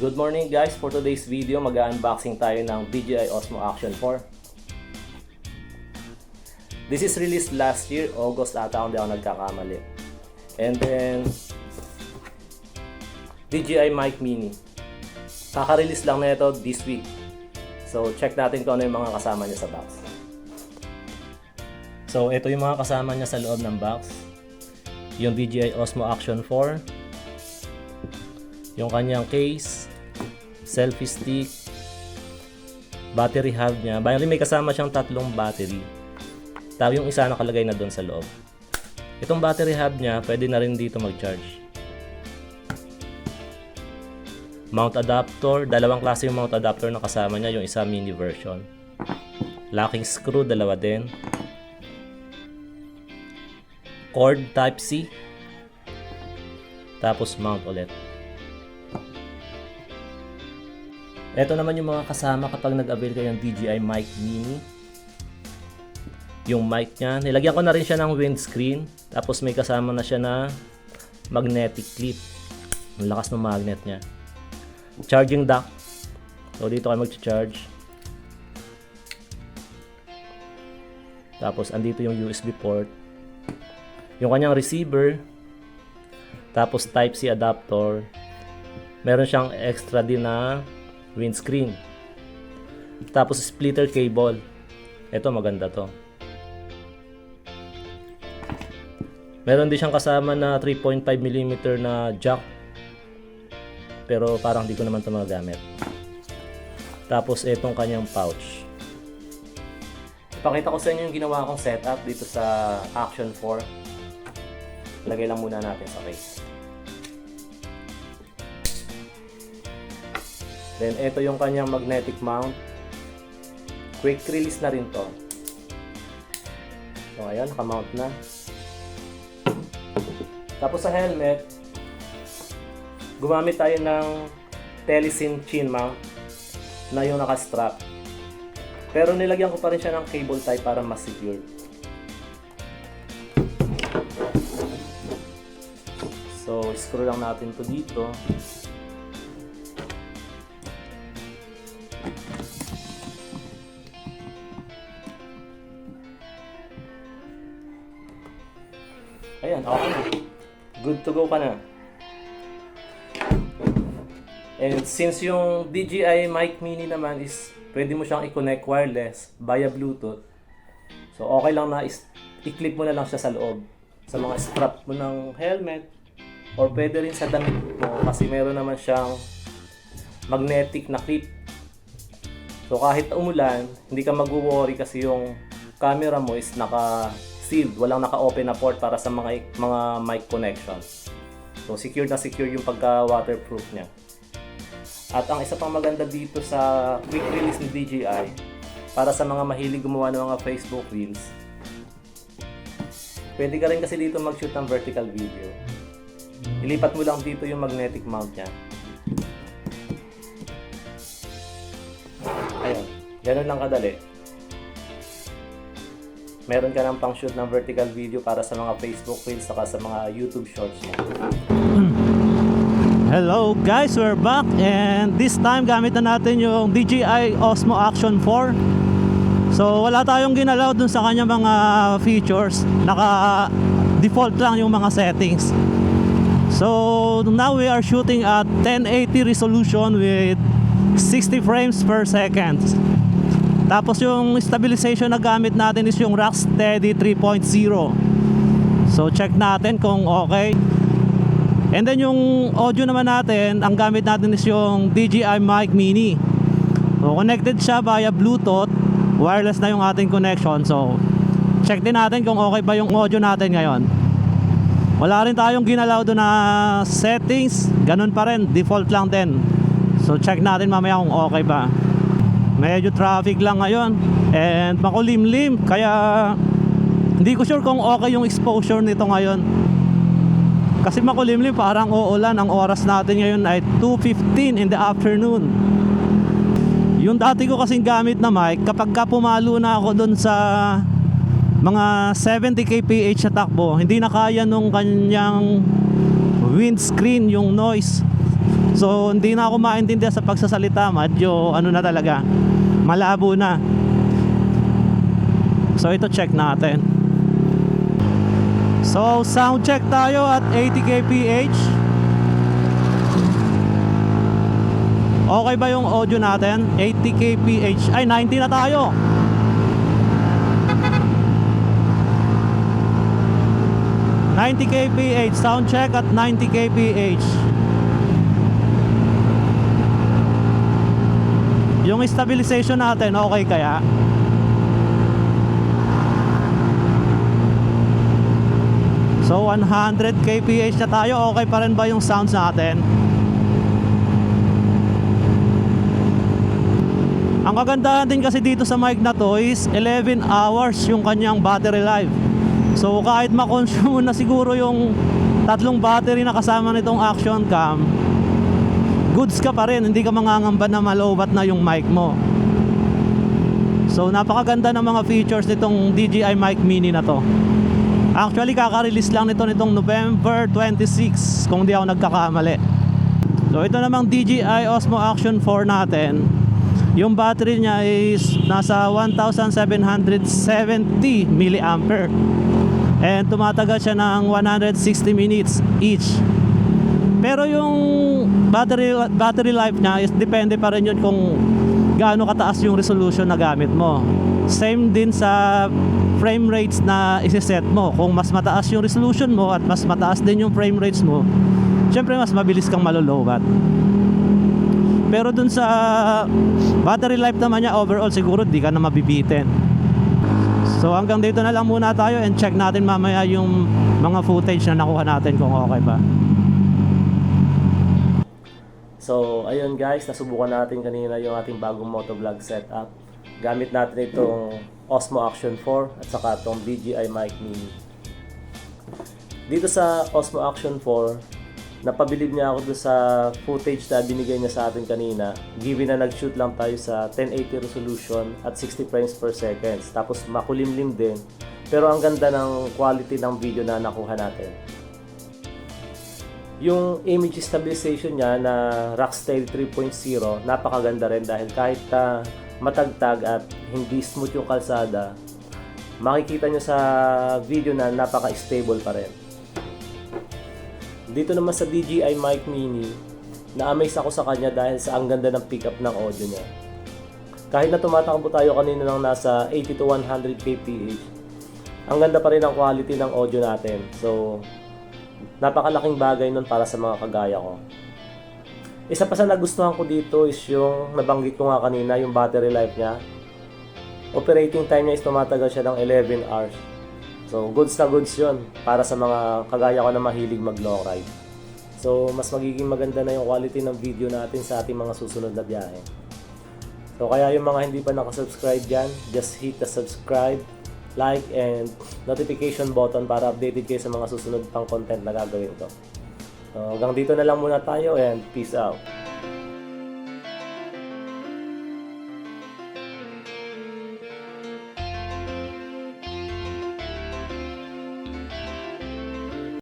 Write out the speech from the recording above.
Good morning guys, for today's video mag-unboxing tayo ng DJI Osmo Action 4. This is released last year, August ata kung di ako nagkakamali. And then DJI Mic Mini. Kaka-release lang na ito this week. So check natin kung ano yung mga kasama niya sa box. So ito yung mga kasama niya sa loob ng box. Yung DJI Osmo Action 4, yung kanyang case, selfie stick, battery hub niya. Bali may kasama siyang tatlong battery. Tapos yung isa nakalagay na doon sa loob. Itong battery hub niya, pwede na rin dito mag-charge. Mount adapter, dalawang klase yung mount adapter na kasama niya, yung isa mini version. Locking screw, dalawa din. Cord type C. Tapos mount ulit. Ito naman yung mga kasama kapag nag-avail kayo ng DJI Mic Mini. Yung mic niya, nilagyan ko na rin siya ng windscreen. Tapos may kasama na siya na magnetic clip. Ang lakas ng magnet niya. Charging dock. So dito kayo mag-charge. Tapos andito yung USB port. Yung kanyang receiver. Tapos type C adapter. Meron siyang extra din na windscreen. Tapos splitter cable. Ito maganda to. Meron din siyang kasama na 3.5mm na jack. Pero parang di ko naman ito magagamit. Tapos itong kanyang pouch. Ipakita ko sa inyo yung ginawa kong setup dito sa Action 4. Lagay lang muna natin sa case. Then ito yung kanyang magnetic mount. Quick release na rin to. So ayan, naka-mount na. Tapos sa helmet, gumamit tayo ng Telesin chin mount na yung naka-strap. Pero nilagyan ko pa rin siya ng cable tie para mas secure. So screw lang natin to dito. Ayan, okay na. Good to go ka na. And since yung DJI Mic Mini naman is pwede mo siyang i-connect wireless via Bluetooth. So okay lang na i-clip mo na lang siya sa loob. Sa mga strap mo ng helmet. Or pwede rin sa damit mo kasi meron naman siyang magnetic na clip. So kahit umulan, hindi ka mag-worry kasi yung camera mo is naka-sealed. Walang naka-open na port para sa mga mic connection. So secure na secure yung pagka-waterproof niya. At ang isa pang maganda dito sa quick release ni DJI para sa mga mahilig gumawa ng mga Facebook Reels. Pwede ka rin kasi dito mag-shoot ng vertical video. Ilipat mo lang dito yung magnetic mount niya. Ayun, ganun lang kadali. Meron ka ng pang-shoot ng vertical video para sa mga Facebook Reels saka sa mga YouTube Shorts niya. Hello guys, we're back and this time gamit na natin yung DJI Osmo Action 4. So wala tayong ginalaw dun sa kanya mga features. Naka default lang yung mga settings. So now we are shooting at 1080 resolution with 60 frames per second. Tapos yung stabilization na gamit natin is yung Rocksteady 3.0. So check natin kung okay. And then yung audio naman natin, ang gamit natin is yung DJI Mic Mini. So connected siya via Bluetooth. Wireless na yung ating connection. So check din natin kung okay ba yung audio natin ngayon. Wala rin tayong ginalaw doon na settings. Ganun pa rin, default lang din. So check natin mamaya kung okay ba. Medyo traffic lang ngayon and makulimlim, kaya hindi ko sure kung okay yung exposure nito ngayon. Kasi makulimlim, parang uulan. Ang oras natin ngayon ay 2:15 in the afternoon. Yung dati ko kasing gamit na mic, kapag ka pumalo na ako dun sa mga 70 kph sa takbo, hindi na kaya nung kanyang windscreen yung noise. So hindi na ako maintindihan sa pagsasalita, medyo ano na talaga, malabo na. So ito check natin. So sound check tayo at 80 kph. Okay ba yung audio natin? 80 kph. Ay, 90 na tayo. ...90 kph. Sound check at 90 kph. Yung stabilization natin, okay kaya? So 100 kph na tayo. Okay pa rin ba yung sounds natin? Ang kagandahan din kasi dito sa mic na to is 11 hours yung kanyang battery life. So kahit ma-consume na siguro yung 3 battery na kasama nitong action cam, goods ka pa rin, hindi ka mangangamba na malowbat na yung mic mo. So napakaganda ng mga features nitong DJI Mic Mini na to. Actually kaka-release lang nitong November 26 kung di ako nagkakamali. So ito namang DJI Osmo Action 4 natin, yung battery niya is nasa 1770 mAh and tumatagal siya ng 160 minutes each. Pero yung battery life niya is depende pa rin yun kung gaano kataas yung resolution na gamit mo. Same din sa frame rates na isi-set mo. Kung mas mataas yung resolution mo at mas mataas din yung frame rates mo, syempre mas mabilis kang malolowbat. Pero dun sa battery life naman niya, overall siguro di ka na mabibitin. So hanggang dito na lang muna tayo and check natin mamaya yung mga footage na nakuha natin kung okay ba. So ayun guys, nasubukan natin kanina yung ating bagong motovlog setup. Gamit natin itong Osmo Action 4 at saka itong DJI Mic Mini. Dito sa Osmo Action 4, napabilib niya ako doon sa footage na binigay niya sa atin kanina, given na nag-shoot lang tayo sa 1080 resolution at 60 frames per second. Tapos makulimlim din, pero ang ganda ng quality ng video na nakuha natin. Yung image stabilization niya na Rocksteady 3.0, napakaganda rin dahil kahit matagtag at hindi smooth yung kalsada, makikita nyo sa video na napaka-stable pa rin. Dito naman sa DJI Mic Mini, na-amaze ako sa kanya dahil sa ang ganda ng pickup ng audio niya. Kahit na tumatakbo tayo kanina ng nasa 80 to 100 kph, ang ganda pa rin ang quality ng audio natin. So, napakalaking bagay nun para sa mga kagaya ko. Isa pa sa nagustuhan ko dito is yung nabanggit ko nga kanina, yung battery life niya. Operating time niya is tumatagal siya ng 11 hours. So, goods na goods yun para sa mga kagaya ko na mahilig mag-long ride. So, mas magiging maganda na yung quality ng video natin sa ating mga susunod na biyahe. So, kaya yung mga hindi pa nakasubscribe dyan, just hit the subscribe, like, and notification button para updated kayo sa mga susunod pang content na gagawin ko. So, hanggang dito na lang muna tayo and peace out.